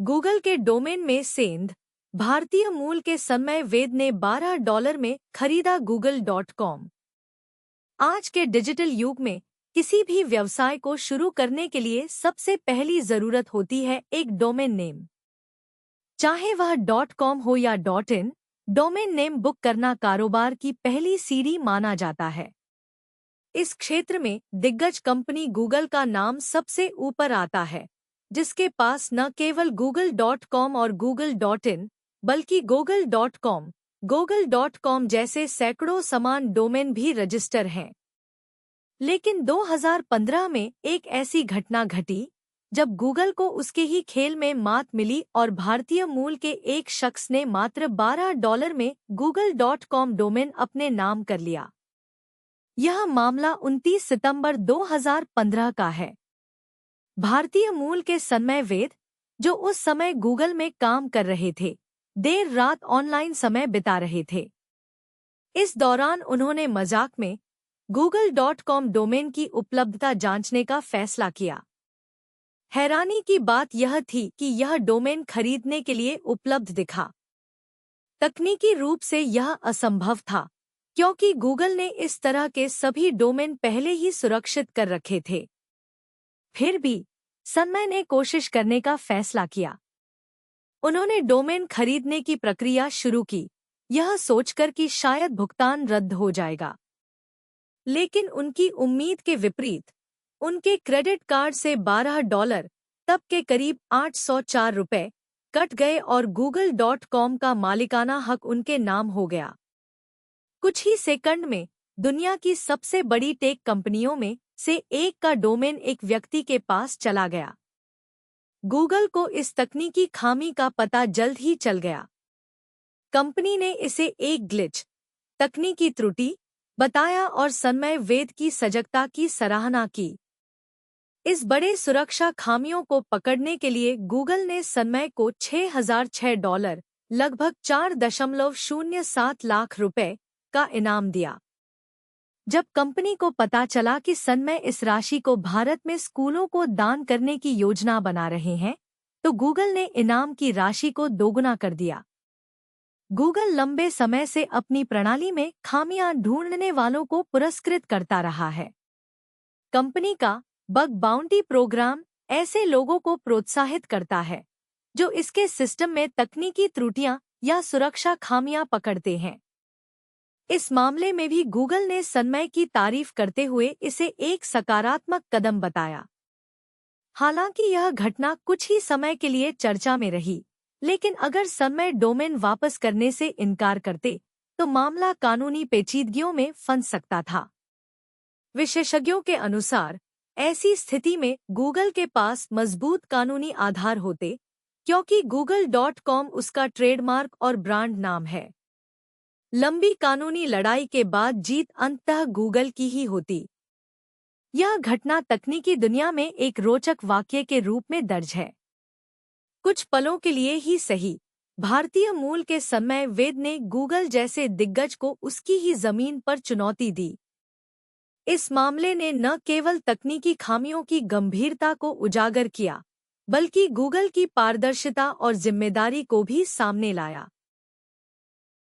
Google के domain में सेंध भारतीय मूल के सन्मय वेद ने $12 में खरीदा google.com। आज के डिजिटल युग में किसी भी व्यवसाय को शुरू करने के लिए सबसे पहली जरूरत होती है एक डोमेन नेम। चाहे वह .com हो या .in, डोमेन नेम बुक करना कारोबार की पहली सीढ़ी माना जाता है। इस क्षेत्र में दिग्गज कंपनी गूगल का नाम सबसे ऊपर आता है, जिसके पास न केवल google.com और google.in बल्कि google.com जैसे सैकड़ों समान डोमेन भी रजिस्टर हैं। लेकिन 2015 में एक ऐसी घटना घटी जब गूगल को उसके ही खेल में मात मिली और भारतीय मूल के एक शख्स ने मात्र $12 में google.com डोमेन अपने नाम कर लिया। यह मामला 29 सितंबर 2015 का है। भारतीय मूल के सन्मय वेद, जो उस समय गूगल में काम कर रहे थे, देर रात ऑनलाइन समय बिता रहे थे। इस दौरान उन्होंने मजाक में google.com डोमेन की उपलब्धता जांचने का फैसला किया। हैरानी की बात यह थी कि यह डोमेन खरीदने के लिए उपलब्ध दिखा। तकनीकी रूप से यह असंभव था, क्योंकि गूगल ने इस तरह के सभी डोमेन पहले ही सुरक्षित कर रखे थे। फिर भी सन्मय ने कोशिश करने का फैसला किया। उन्होंने डोमेन खरीदने की प्रक्रिया शुरू की, यह सोचकर कि शायद भुगतान रद्द हो जाएगा। लेकिन उनकी उम्मीद के विपरीत उनके क्रेडिट कार्ड से $12, तब के करीब ₹804 कट गए और google.com का मालिकाना हक उनके नाम हो गया। कुछ ही सेकंड में दुनिया की सबसे बड़ी टेक कंपनियों में से एक का डोमेन एक व्यक्ति के पास चला गया। गूगल को इस तकनीकी खामी का पता जल्द ही चल गया। कंपनी ने इसे एक ग्लिच, तकनीकी त्रुटि बताया और सन्मय वेद की सजगता की सराहना की। इस बड़े सुरक्षा खामियों को पकड़ने के लिए गूगल ने सन्मय को $6006, लगभग 4.07 लाख रुपए का इनाम दिया। जब कंपनी को पता चला कि सन्मय इस राशि को भारत में स्कूलों को दान करने की योजना बना रहे हैं, तो गूगल ने इनाम की राशि को दोगुना कर दिया। गूगल लंबे समय से अपनी प्रणाली में खामियां ढूंढने वालों को पुरस्कृत करता रहा है। कंपनी का बग बाउंटी प्रोग्राम ऐसे लोगों को प्रोत्साहित करता है जो इसके सिस्टम में तकनीकी त्रुटियां या सुरक्षा खामियां पकड़ते हैं। इस मामले में भी गूगल ने सन्मय की तारीफ करते हुए इसे एक सकारात्मक कदम बताया। हालांकि यह घटना कुछ ही समय के लिए चर्चा में रही, लेकिन अगर सन्मय डोमेन वापस करने से इनकार करते तो मामला कानूनी पेचीदगियों में फंस सकता था। विशेषज्ञों के अनुसार ऐसी स्थिति में गूगल के पास मजबूत कानूनी आधार होते, क्योंकि google.com उसका ट्रेडमार्क और ब्रांड नाम है। लंबी कानूनी लड़ाई के बाद जीत अंततः गूगल की ही होती। यह घटना तकनीकी दुनिया में एक रोचक वाकये के रूप में दर्ज है। कुछ पलों के लिए ही सही, भारतीय मूल के सन्मय वेद ने गूगल जैसे दिग्गज को उसकी ही जमीन पर चुनौती दी। इस मामले ने न केवल तकनीकी खामियों की गंभीरता को उजागर किया, बल्कि गूगल की पारदर्शिता और जिम्मेदारी को भी सामने लाया।